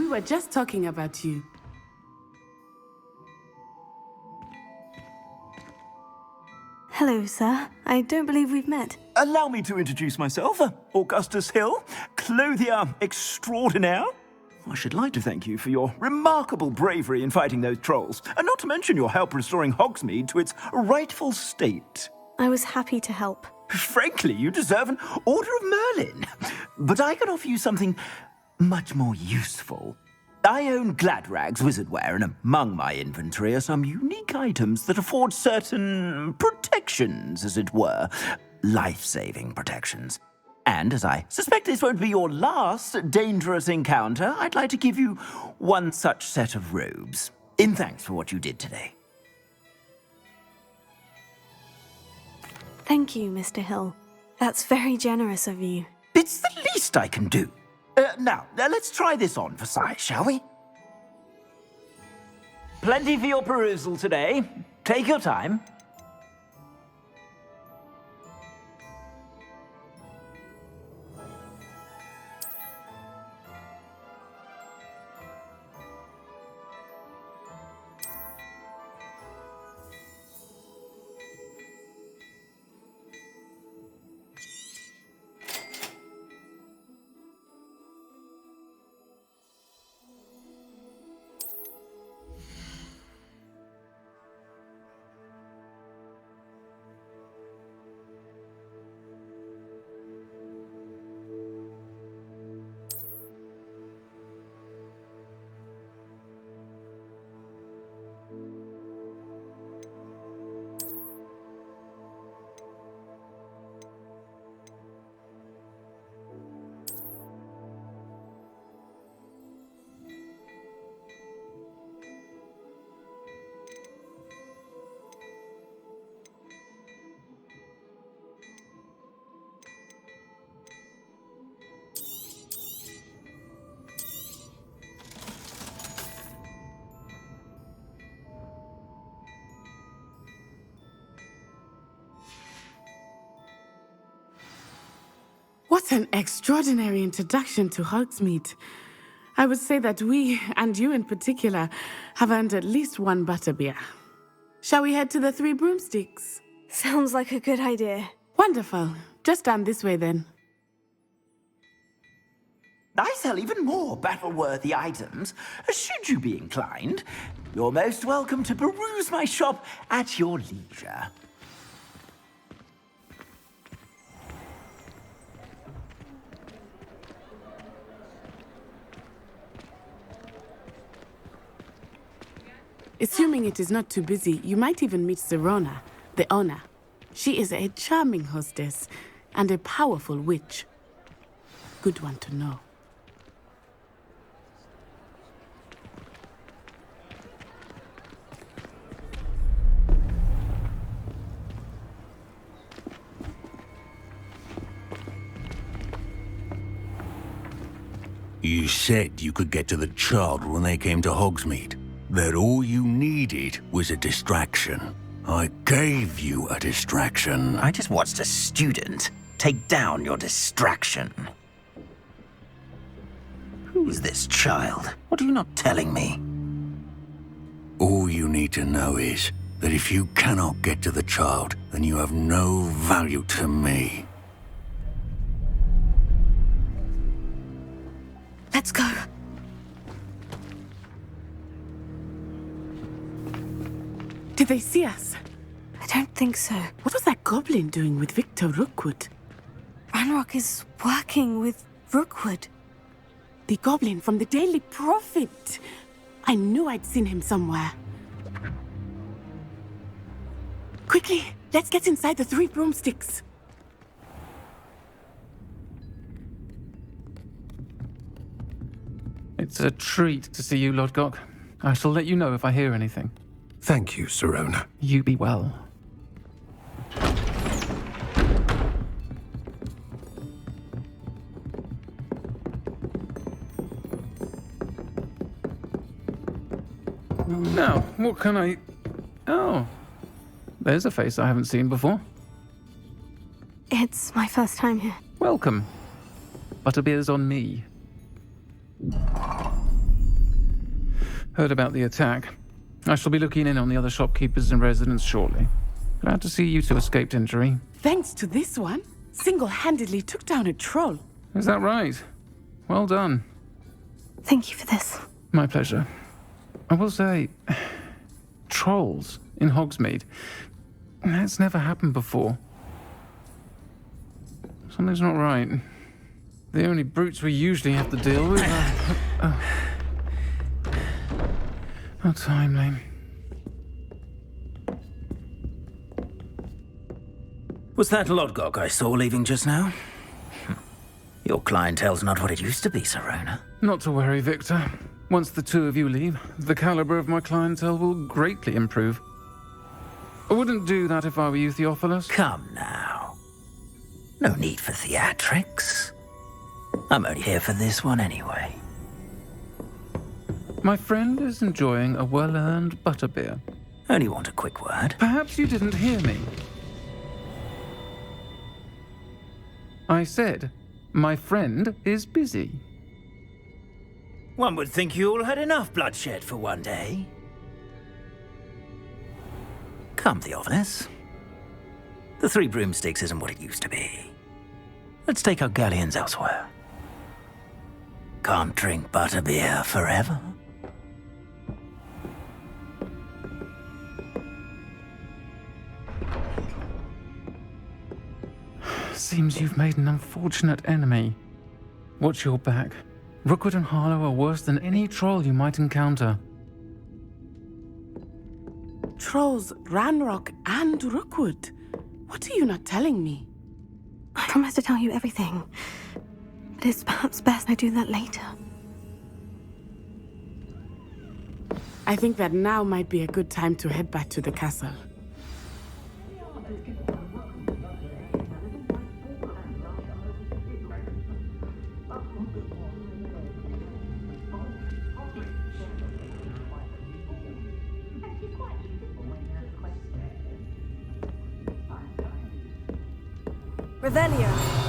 we were just talking about you. Hello, sir. I don't believe we've met. Allow me to introduce myself, Augustus Hill, clothier extraordinaire. I should like to thank you for your remarkable bravery in fighting those trolls, and not to mention your help restoring Hogsmeade to its rightful state. I was happy to help. Frankly, you deserve an Order of Merlin. But I can offer you something much more useful. I own Gladrag's wizardware, and among my inventory are some unique items that afford certain protections, as it were. Life-saving protections. And as I suspect this won't be your last dangerous encounter, I'd like to give you one such set of robes, in thanks for what you did today. Thank you, Mr. Hill. That's very generous of you. It's the least I can do. Now, let's try this on for size, shall we? Plenty for your perusal today. Take your time. What an extraordinary introduction to Hogsmeade. I would say that we, and you in particular, have earned at least one butterbeer. Shall we head to the Three Broomsticks? Sounds like a good idea. Wonderful. Just down this way then. I sell even more battle-worthy items. Should you be inclined, you're most welcome to peruse my shop at your leisure. Assuming it is not too busy, you might even meet Serona, the owner. She is a charming hostess and a powerful witch. Good one to know. You said you could get to the child when they came to Hogsmeade. That all you needed was a distraction. I gave you a distraction. I just watched a student take down your distraction. Who is this child? What are you not telling me? All you need to know is that if you cannot get to the child, then you have no value to me. Let's go. Did they see us? I don't think so. What was that goblin doing with Victor Rukwood? Ranrock is working with Rukwood. The goblin from the Daily Prophet. I knew I'd seen him somewhere. Quickly, let's get inside the Three Broomsticks. It's a treat to see you, Lord Gok. I shall let you know if I hear anything. Thank you, Serona. You be well. Now, what can I... Oh, there's a face I haven't seen before. It's my first time here. Welcome. Butterbeer's on me. Heard about the attack. I shall be looking in on the other shopkeepers and residents shortly. Glad to see you two escaped injury. Thanks to this one, single-handedly took down a troll. Is that right? Well done. Thank you for this. My pleasure. I will say, trolls in Hogsmeade. That's never happened before. Something's not right. The only brutes we usually have to deal with are... How timely. Was that Lodgok I saw leaving just now? Your clientele's not what it used to be, Sirona. Not to worry, Victor. Once the two of you leave, the caliber of my clientele will greatly improve. I wouldn't do that if I were you, Theophilus. Come now. No need for theatrics. I'm only here for this one anyway. My friend is enjoying a well-earned butterbeer. Only want a quick word. Perhaps you didn't hear me. I said, my friend is busy. One would think you all had enough bloodshed for one day. Come, Theophilus. The Three Broomsticks isn't what it used to be. Let's take our galleons elsewhere. Can't drink butterbeer forever. Seems you've made an unfortunate enemy. Watch your back. Rukwood and Harlow are worse than any troll you might encounter. Trolls, Ranrock, and Rookwood. What are you not telling me? I promise to tell you everything. But it's perhaps best I do that later. I think that now might be a good time to head back to the castle. Revelio.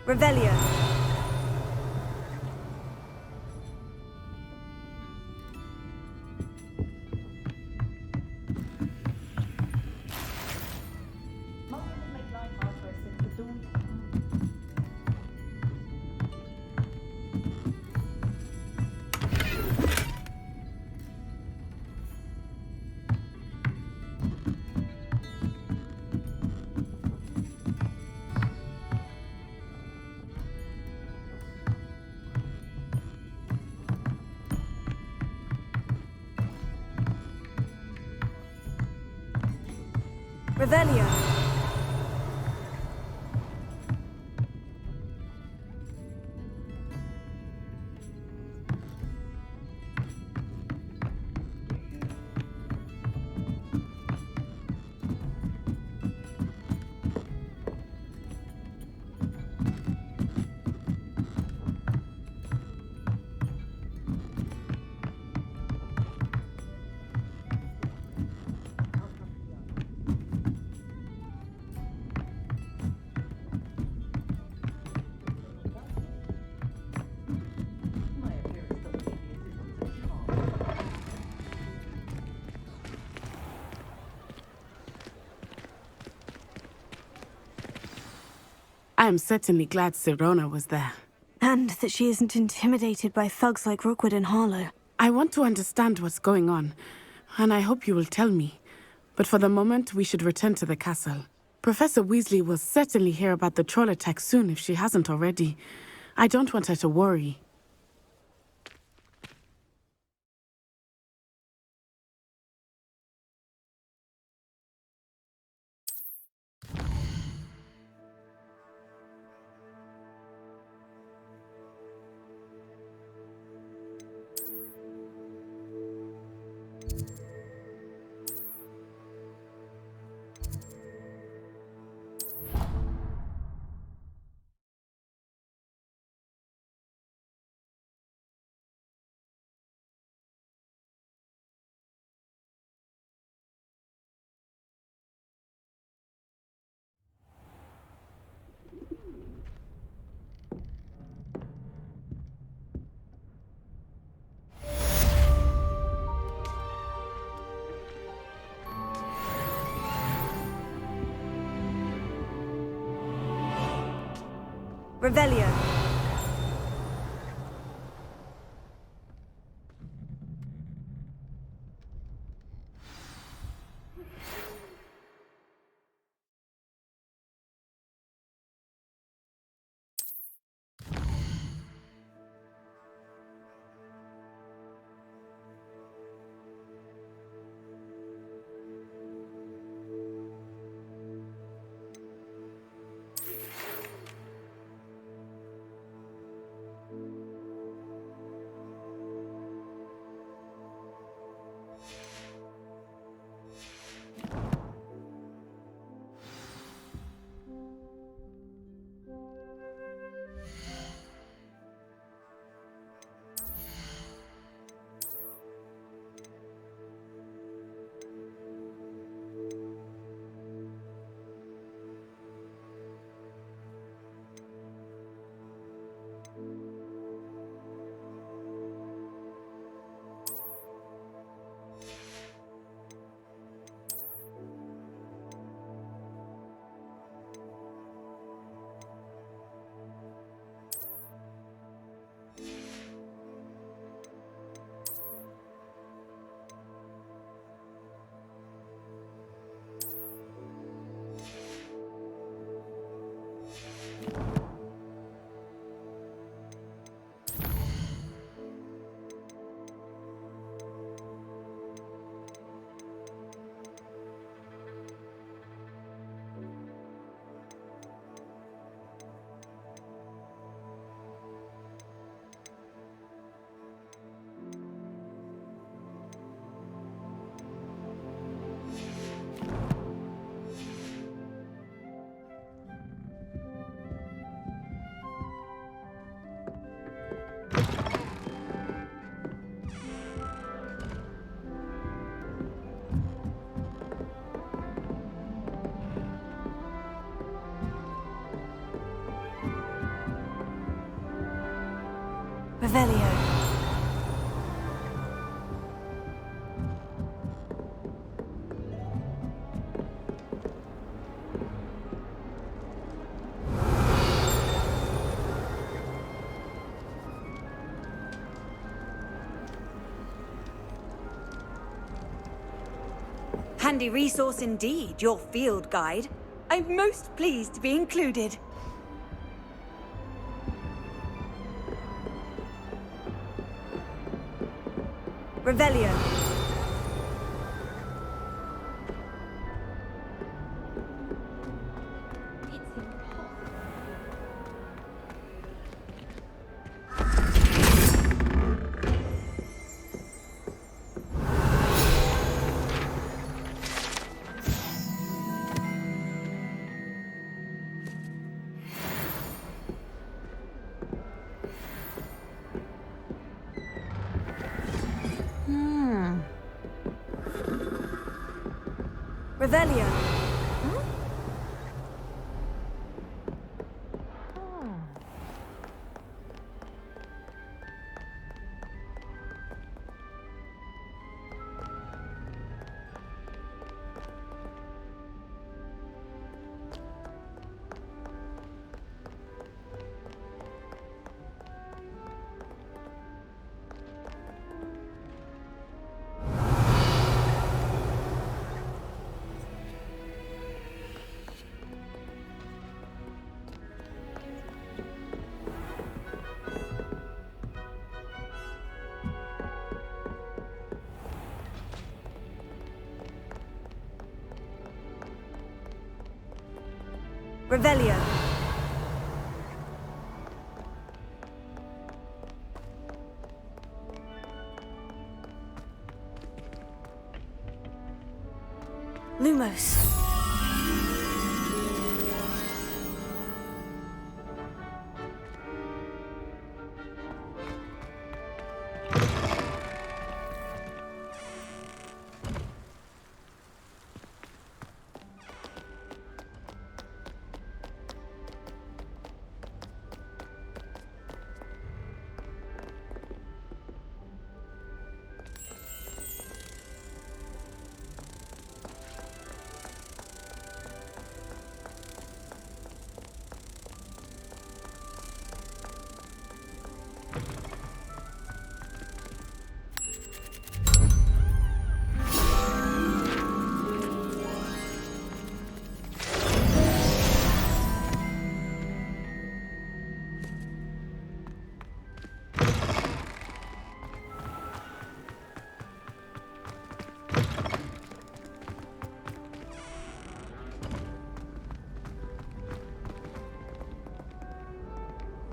Revelio. Revelio. I am certainly glad Sirona was there. And that she isn't intimidated by thugs like Rookwood and Harlow. I want to understand what's going on, and I hope you will tell me. But for the moment, we should return to the castle. Professor Weasley will certainly hear about the troll attack soon if she hasn't already. I don't want her to worry. Revelio. Revelio. Handy resource indeed, your field guide. I'm most pleased to be included. Revelio. Revelio. Revelio. Lumos.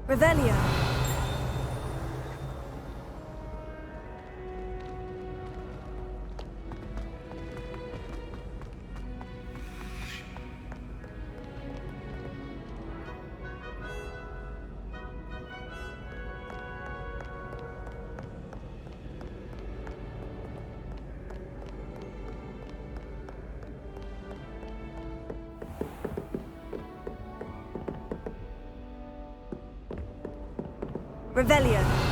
Revelio. Revelio.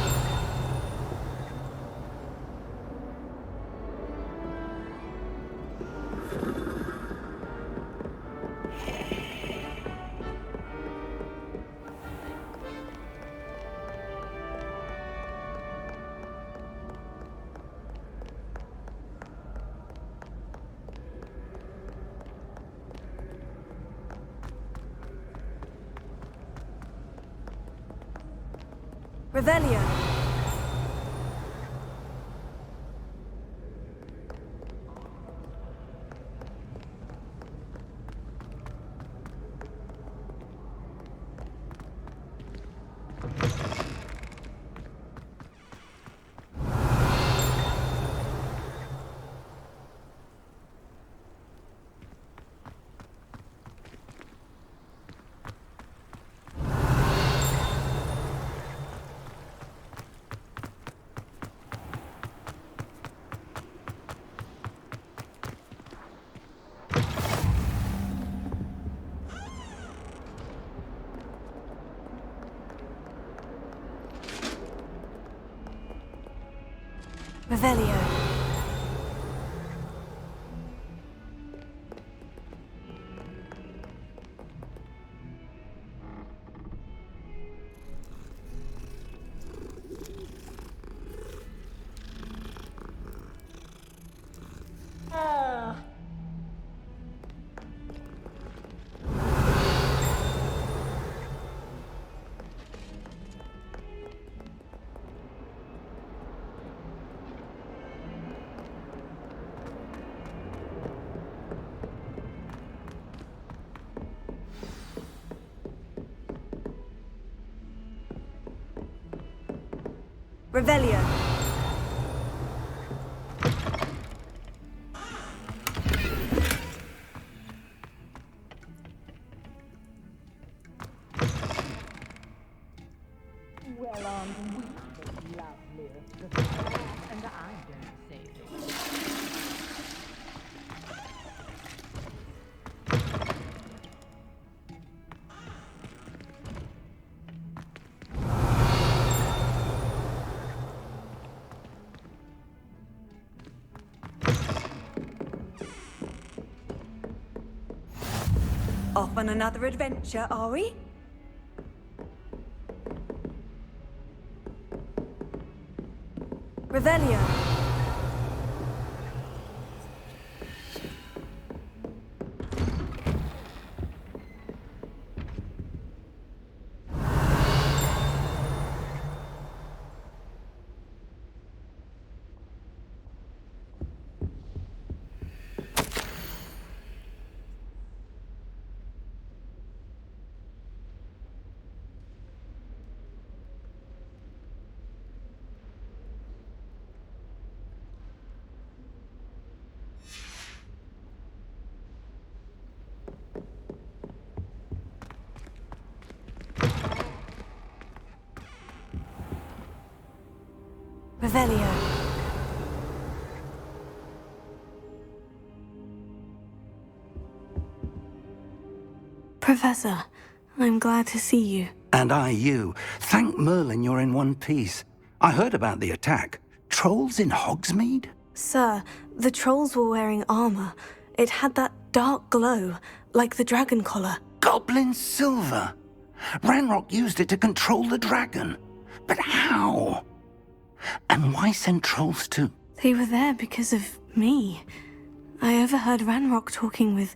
Revelio. Revelio. Revelio. Well, we lovely, and I don't say so. Off on another adventure, are we? Revelio. Revelio. Professor, I'm glad to see you. And I you. Thank Merlin you're in one piece. I heard about the attack. Trolls in Hogsmeade? Sir, the trolls were wearing armor. It had that dark glow, like the dragon collar. Goblin silver. Ranrock used it to control the dragon. But how? And why send trolls to... They were there because of me. I overheard Ranrock talking with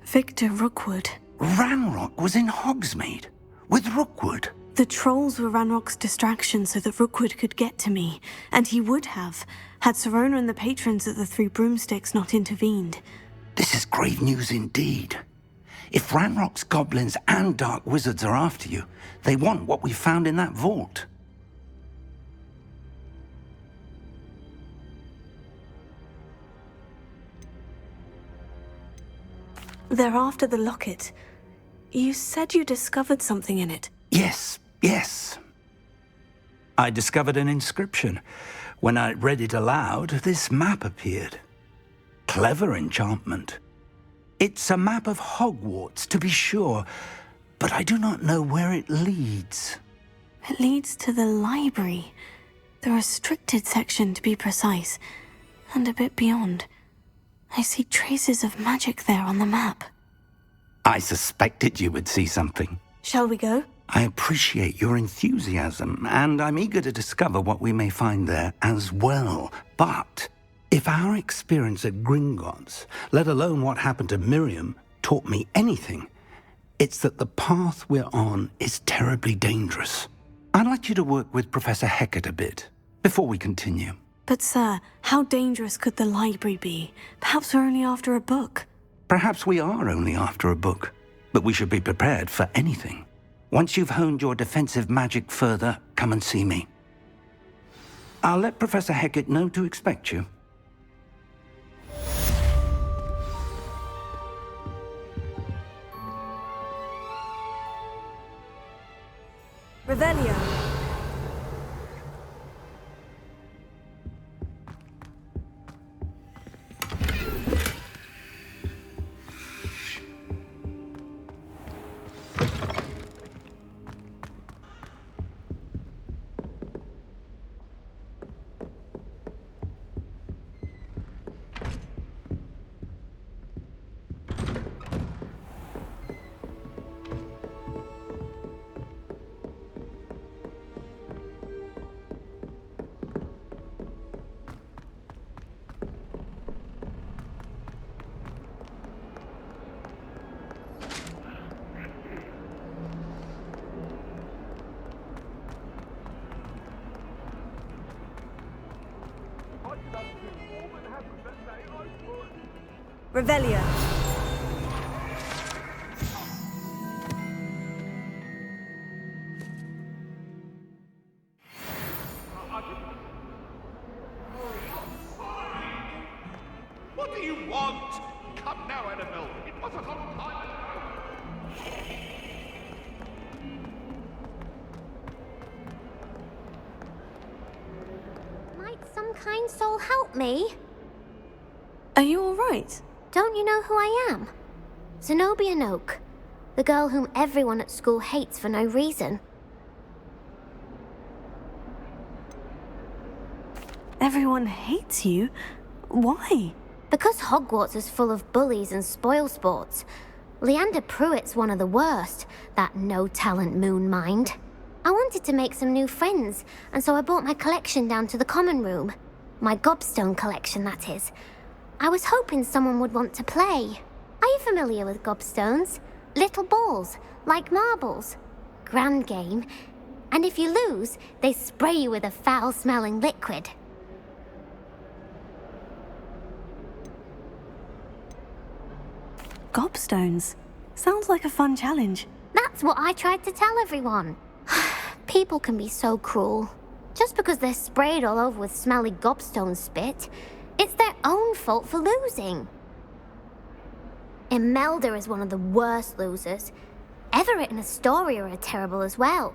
Victor Rookwood. Ranrock was in Hogsmeade? With Rookwood? The trolls were Ranrock's distraction so that Rookwood could get to me, and he would have, had Sirona and the patrons at the Three Broomsticks not intervened. This is grave news indeed. If Ranrock's goblins and dark wizards are after you, they want what we found in that vault. They're after the locket. You said you discovered something in it. Yes. I discovered an inscription. When I read it aloud, this map appeared. Clever enchantment. It's a map of Hogwarts, to be sure, but I do not know where it leads. It leads to the library. The restricted section, to be precise, and a bit beyond. I see traces of magic there on the map. I suspected you would see something. Shall we go? I appreciate your enthusiasm, and I'm eager to discover what we may find there as well. But if our experience at Gringotts, let alone what happened to Miriam, taught me anything, it's that the path we're on is terribly dangerous. I'd like you to work with Professor Hecat a bit, before we continue. But sir, how dangerous could the library be? Perhaps we're only after a book. Perhaps we are only after a book, but we should be prepared for anything. Once you've honed your defensive magic further, come and see me. I'll let Professor Hecat know to expect you. Revelio. Revelio. What do you want? Come now, Annabelle. It was a long time ago. Might some kind soul help me? Are you all right? Don't you know who I am? Zenobia Noak, the girl whom everyone at school hates for no reason. Everyone hates you? Why? Because Hogwarts is full of bullies and spoilsports. Leander Pruitt's one of the worst, that no-talent moon mind. I wanted to make some new friends, and so I brought my collection down to the common room. My gobstone collection, that is. I was hoping someone would want to play. Are you familiar with gobstones? Little balls, like marbles. Grand game. And if you lose, they spray you with a foul-smelling liquid. Gobstones. Sounds like a fun challenge. That's what I tried to tell everyone. People can be so cruel. Just because they're sprayed all over with smelly gobstone spit, it's their own fault for losing. Imelda is one of the worst losers. Everett and Astoria are terrible as well.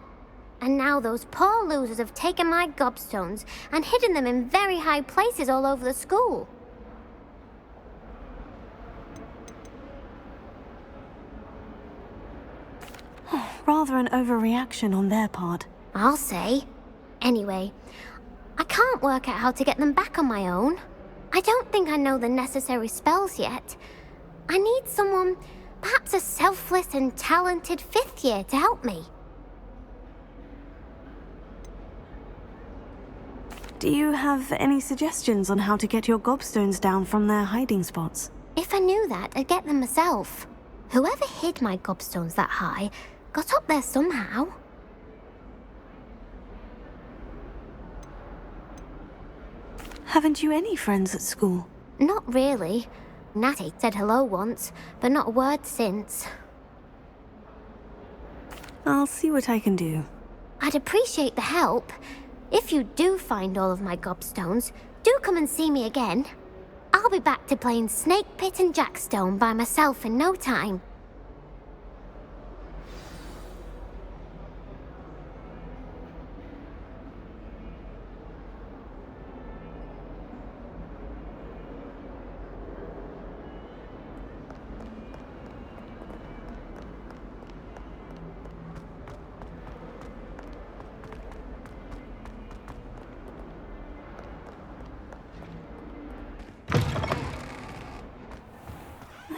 And now those poor losers have taken my gobstones and hidden them in very high places all over the school. Rather an overreaction on their part. I'll say. Anyway, I can't work out how to get them back on my own. I don't think I know the necessary spells yet. I need someone, perhaps a selfless and talented 5th year to help me. Do you have any suggestions on how to get your gobstones down from their hiding spots? If I knew that, I'd get them myself. Whoever hid my gobstones that high got up there somehow. Haven't you any friends at school? Not really. Natty said hello once, but not a word since. I'll see what I can do. I'd appreciate the help. If you do find all of my gobstones, do come and see me again. I'll be back to playing Snake Pit and Jackstone by myself in no time.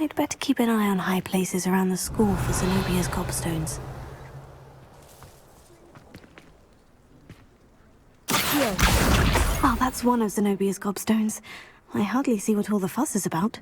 I'd better keep an eye on high places around the school for Zenobia's gobstones. Here. Oh, that's one of Zenobia's gobstones. I hardly see what all the fuss is about.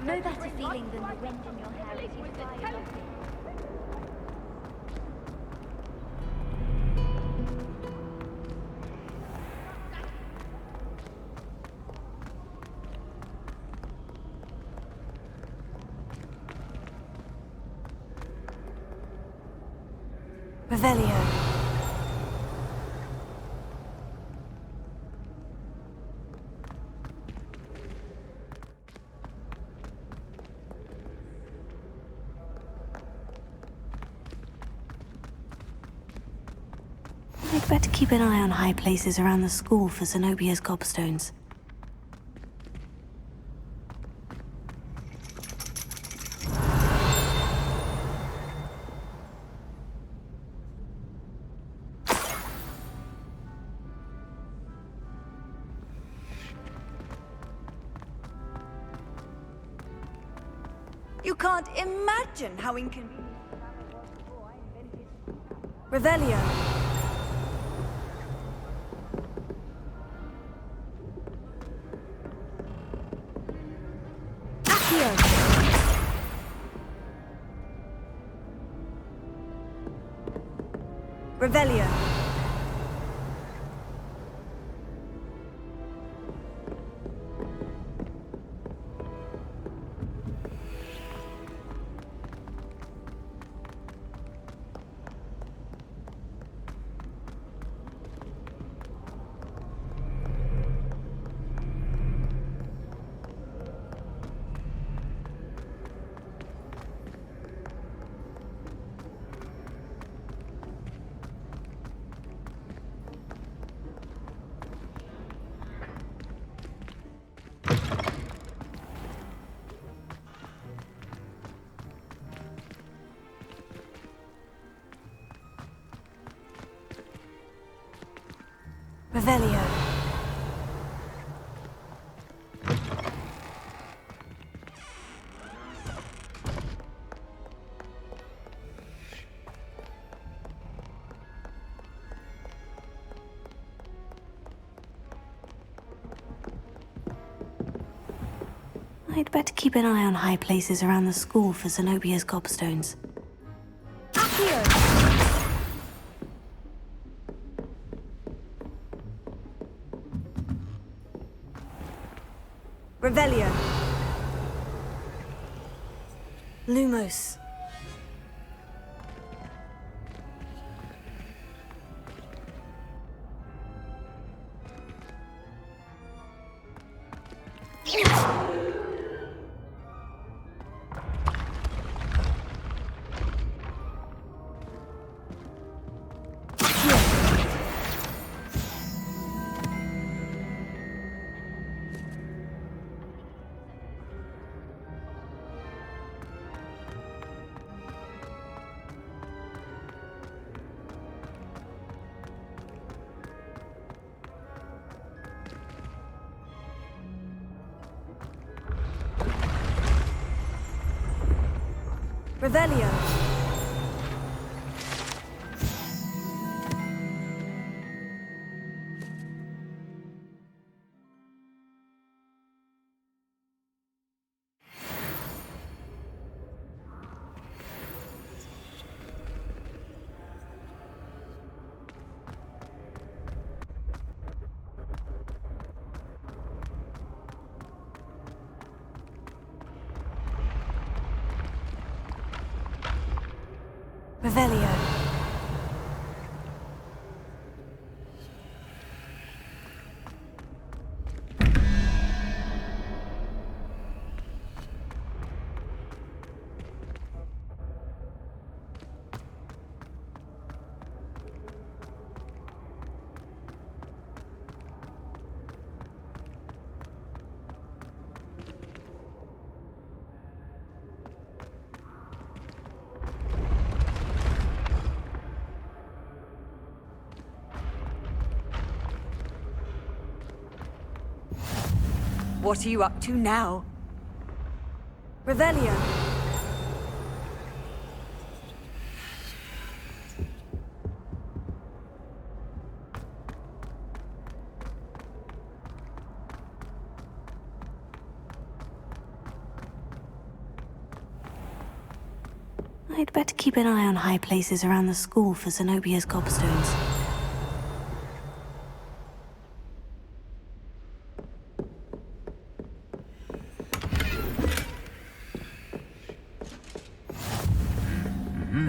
No better feeling than the wind in your hair as you fly along. Revelio. I'd better keep an eye on high places around the school for Zenobia's gobstones. You can't imagine how inconvenient Revelio. Revelio. Revelio. I'd better keep an eye on high places around the school for Zenobia's gobstones. Revelio. Lumos. Revelio. Revelio. What are you up to now? Revelio. I'd better keep an eye on high places around the school for Zenobia's gobstones.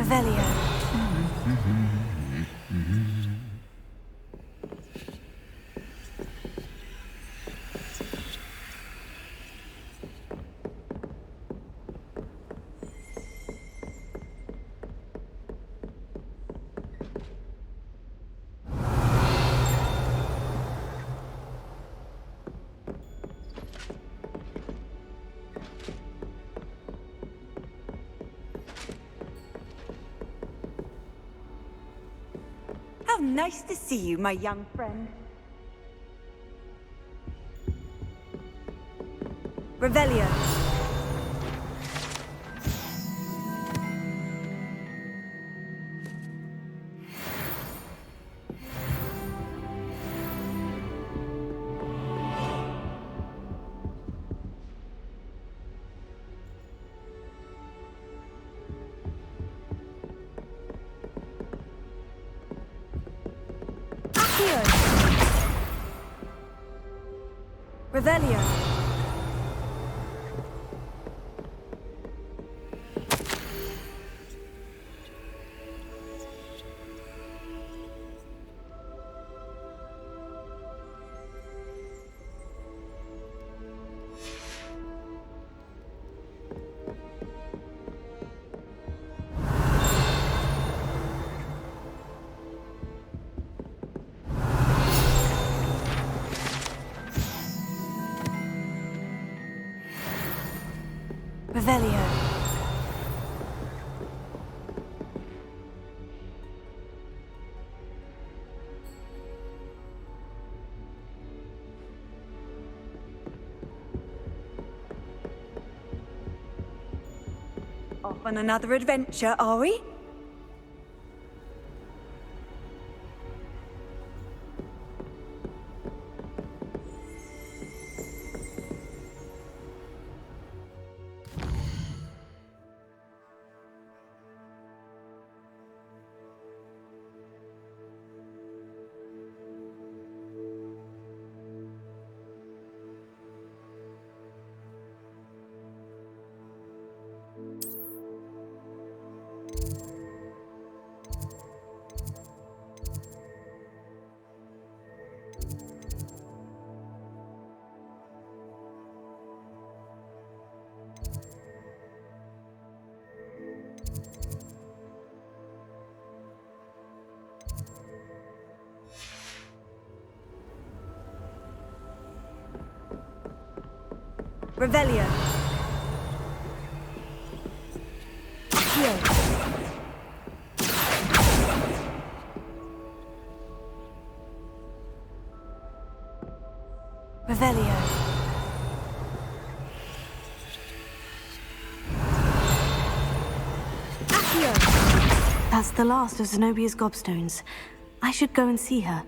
Revelio. How nice to see you, my young friend. Revelio. Revelio. Revelio. Off on another adventure, are we? Revelio. Here. Revelio. Accio. That's the last of Zenobia's gobstones. I should go and see her.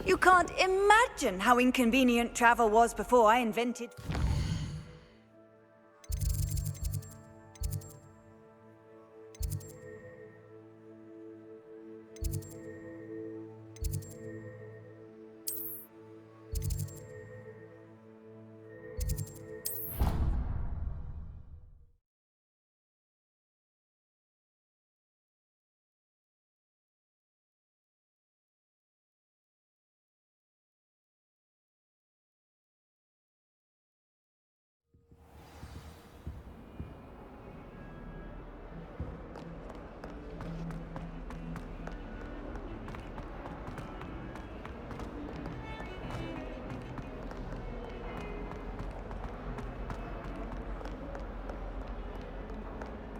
You can't imagine how inconvenient travel was before I invented...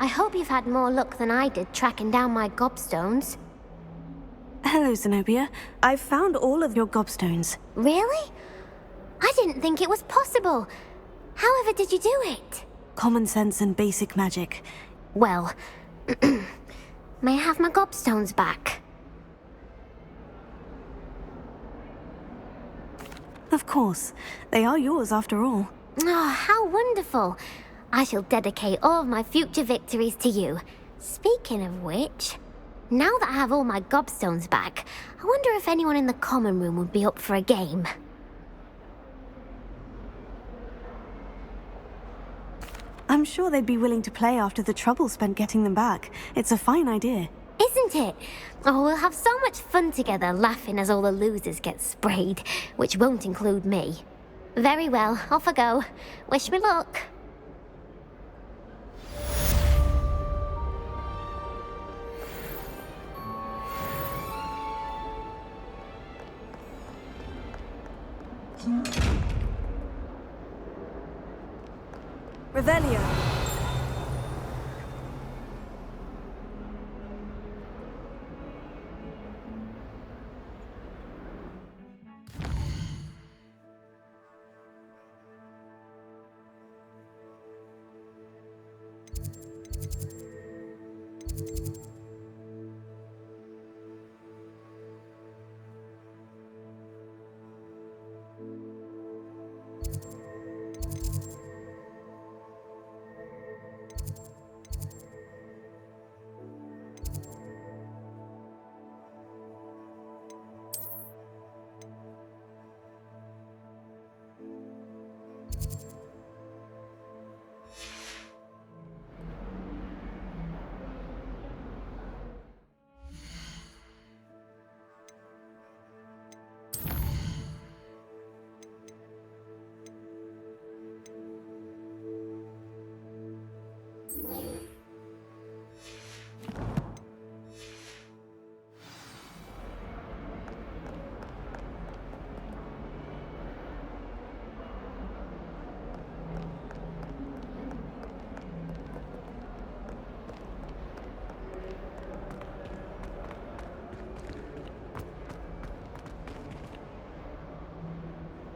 I hope you've had more luck than I did tracking down my gobstones. Hello, Zenobia. I've found all of your gobstones. Really? I didn't think it was possible. However did you do it? Common sense and basic magic. Well, may I have my gobstones back? Of course. They are yours after all. Oh, how wonderful. I shall dedicate all of my future victories to you. Speaking of which, now that I have all my gobstones back, I wonder if anyone in the common room would be up for a game. I'm sure they'd be willing to play after the trouble spent getting them back. It's a fine idea. Isn't it? Oh, we'll have so much fun together laughing as all the losers get sprayed, which won't include me. Very well, off I go. Wish me luck. Revelio.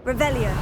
Revelio.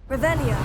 Revelio.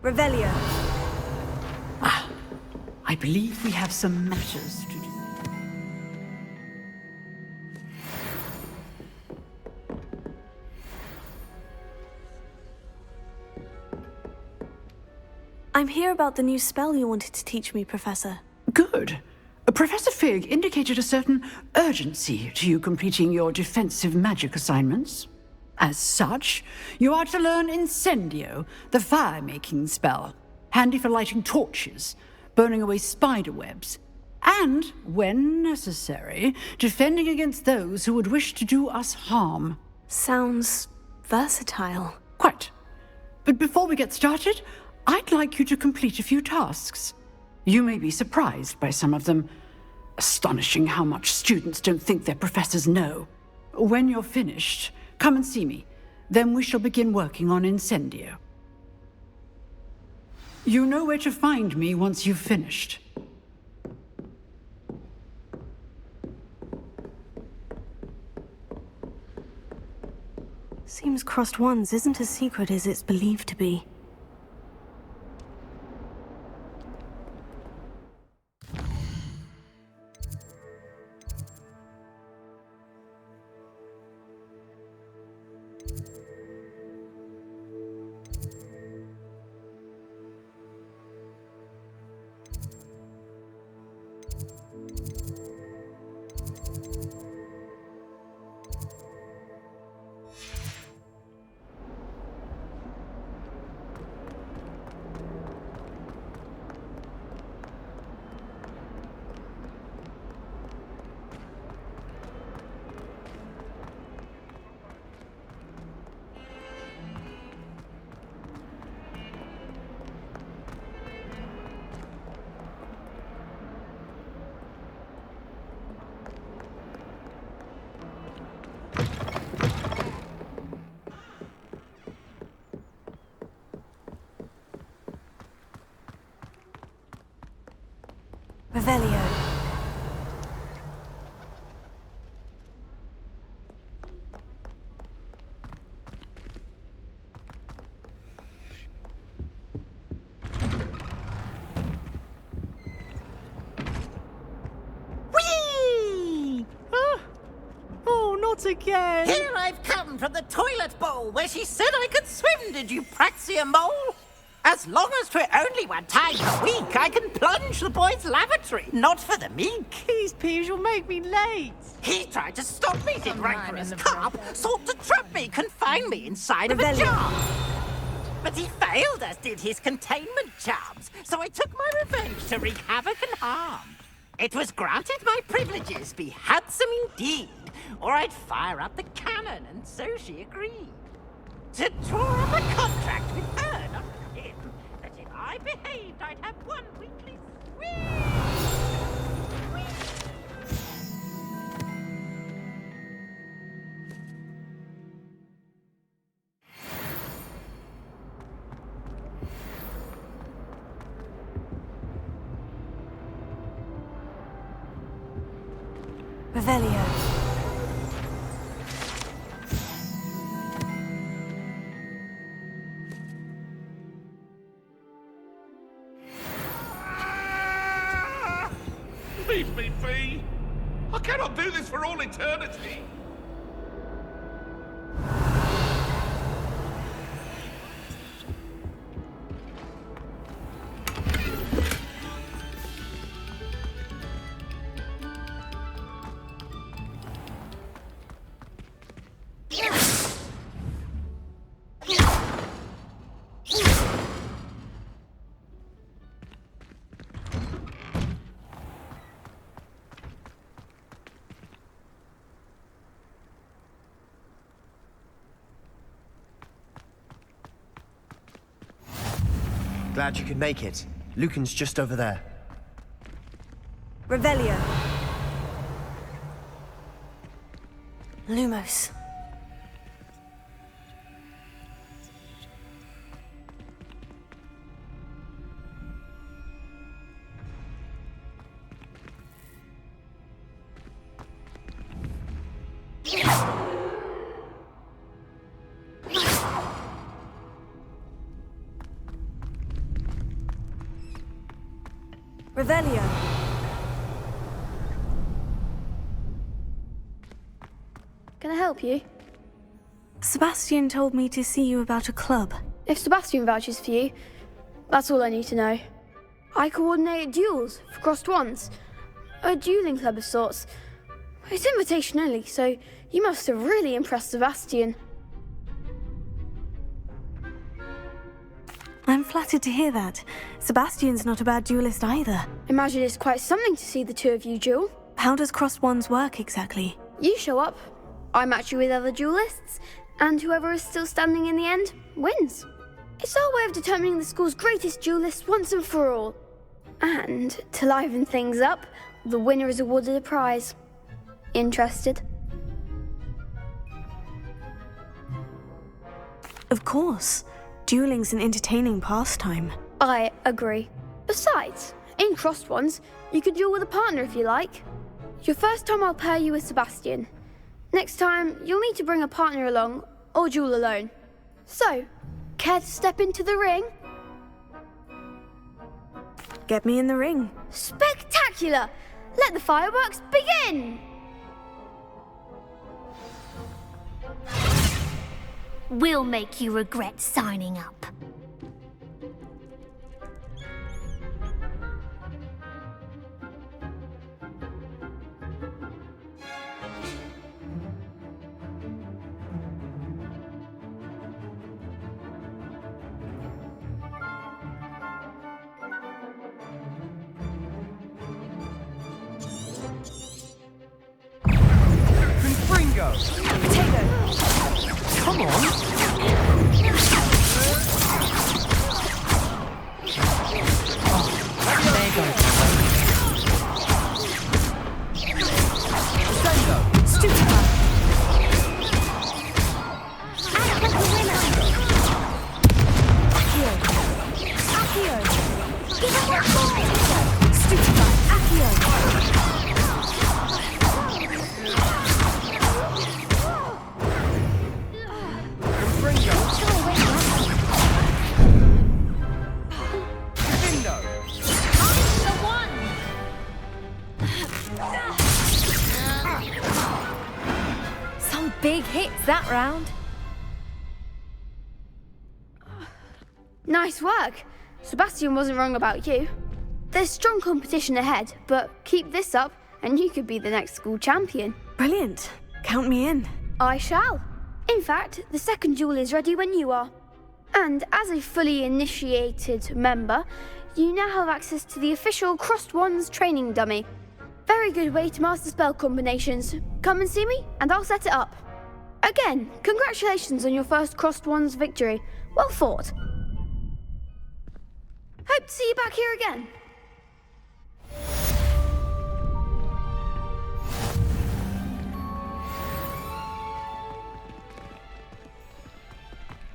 Revelio. I believe we have some matters to do. I'm here about the new spell you wanted to teach me, Professor. Good. Professor Fig indicated a certain urgency to you completing your defensive magic assignments. As such, you are to learn Incendio, the fire-making spell, handy for lighting torches, burning away spider webs, and, when necessary, defending against those who would wish to do us harm. Sounds versatile. Quite. But before we get started, I'd like you to complete a few tasks. You may be surprised by some of them. Astonishing how much students don't think their professors know. When you're finished, come and see me. Then we shall begin working on Incendio. You know where to find me once you've finished. Seems Crossed Wands isn't as secret as it's believed to be. Revelio. Whee! Oh, not again! Here I've come from the toilet bowl where she said I could swim, did you praxia mole? As long as 'twere only one time a week, I can plunge the boy's lavatory, not for the meek. These peas will make me late. He tried to stop me, did rancorous carp, sought to trap me, confine me inside of a jar. But he failed, as did his containment charms, so I took my revenge to wreak havoc and harm. It was granted my privileges be handsome indeed, or I'd fire up the cannon, and so she agreed. To draw up a contract with her, not with him, that if I behaved, I'd have one weekly Revelio. Leave me be! I cannot do this for all eternity! Glad you could make it. Lucan's just over there. Revelio. Lumos. Revelio. Can I help you? Sebastian told me to see you about a club. If Sebastian vouches for you, that's all I need to know. I coordinate duels for crossed wands. A dueling club of sorts. It's invitation only, so you must have really impressed Sebastian. I'm flattered to hear that. Sebastian's not a bad duelist either. Imagine it's quite something to see the two of you duel. How does crossed wands work exactly? You show up, I match you with other duelists, and whoever is still standing in the end wins. It's our way of determining the school's greatest duelist once and for all. And to liven things up, the winner is awarded a prize. Interested? Of course. Dueling's an entertaining pastime. I agree. Besides, in crossed wands, you could duel with a partner if you like. Your first time I'll pair you with Sebastian. Next time, you'll need to bring a partner along, or duel alone. So, care to step into the ring? Get me in the ring. Spectacular! Let the fireworks begin! We'll make you regret signing up. Confringo! Potato! Come on! Big hits that round. Nice work. Sebastian wasn't wrong about you. There's strong competition ahead, but keep this up and you could be the next school champion. Brilliant. Count me in. I shall. In fact, the second duel is ready when you are. And as a fully initiated member, you now have access to the official Crossed Wands training dummy. Very good way to master spell combinations. Come and see me and I'll set it up. Again, congratulations on your first Crossed Wands victory. Well fought. Hope to see you back here again.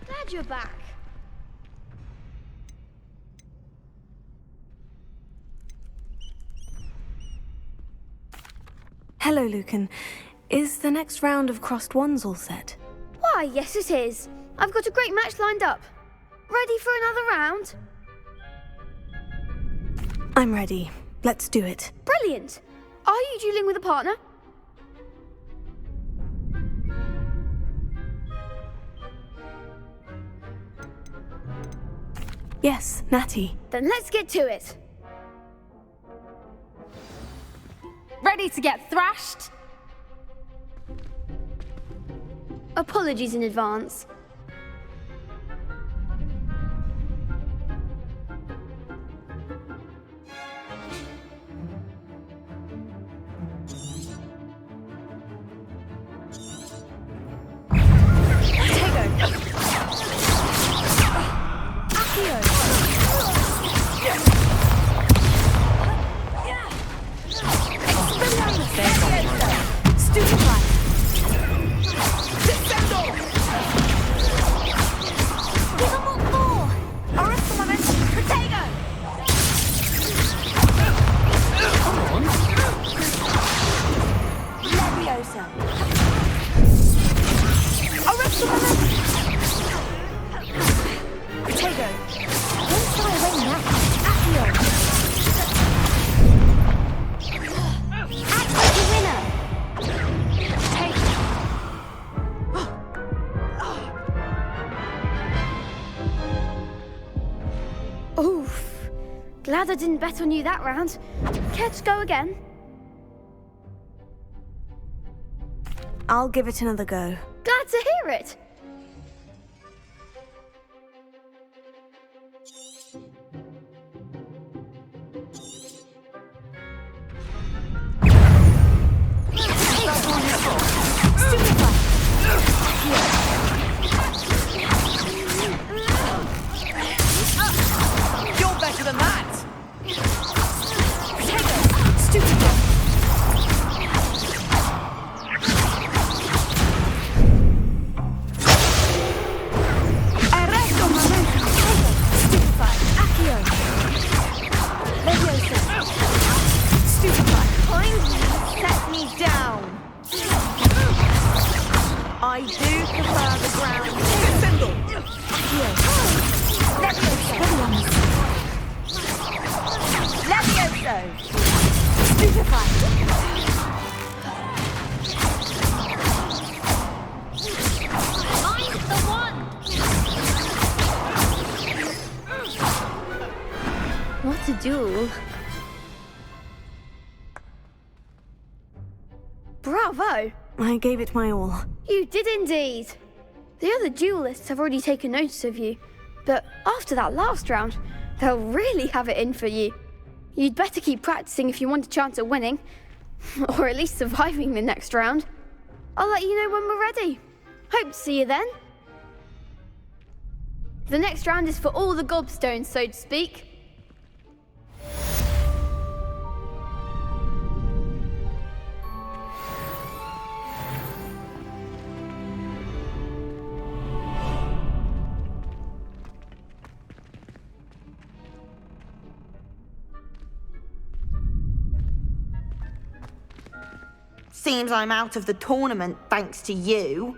Glad you're back. Hello, Lucan. Is the next round of Crossed Wands all set? Why, yes it is. I've got a great match lined up. Ready for another round? I'm ready. Let's do it. Brilliant. Are you dueling with a partner? Yes, Natty. Then let's get to it. Ready to get thrashed? Apologies in advance. Glad I didn't bet on you that round. Care to go again? I'll give it another go. Glad to hear it. You're better than that! I do prefer the ground. Symbol! Levioso! Stupefy! Mind the one! What a duel. Bravo! I gave it my all. You did indeed. The other duelists have already taken notice of you, but after that last round, they'll really have it in for you. You'd better keep practicing if you want a chance at winning, or at least surviving the next round. I'll let you know when we're ready. Hope to see you then. The next round is for all the gobstones, so to speak. Seems I'm out of the tournament thanks to you.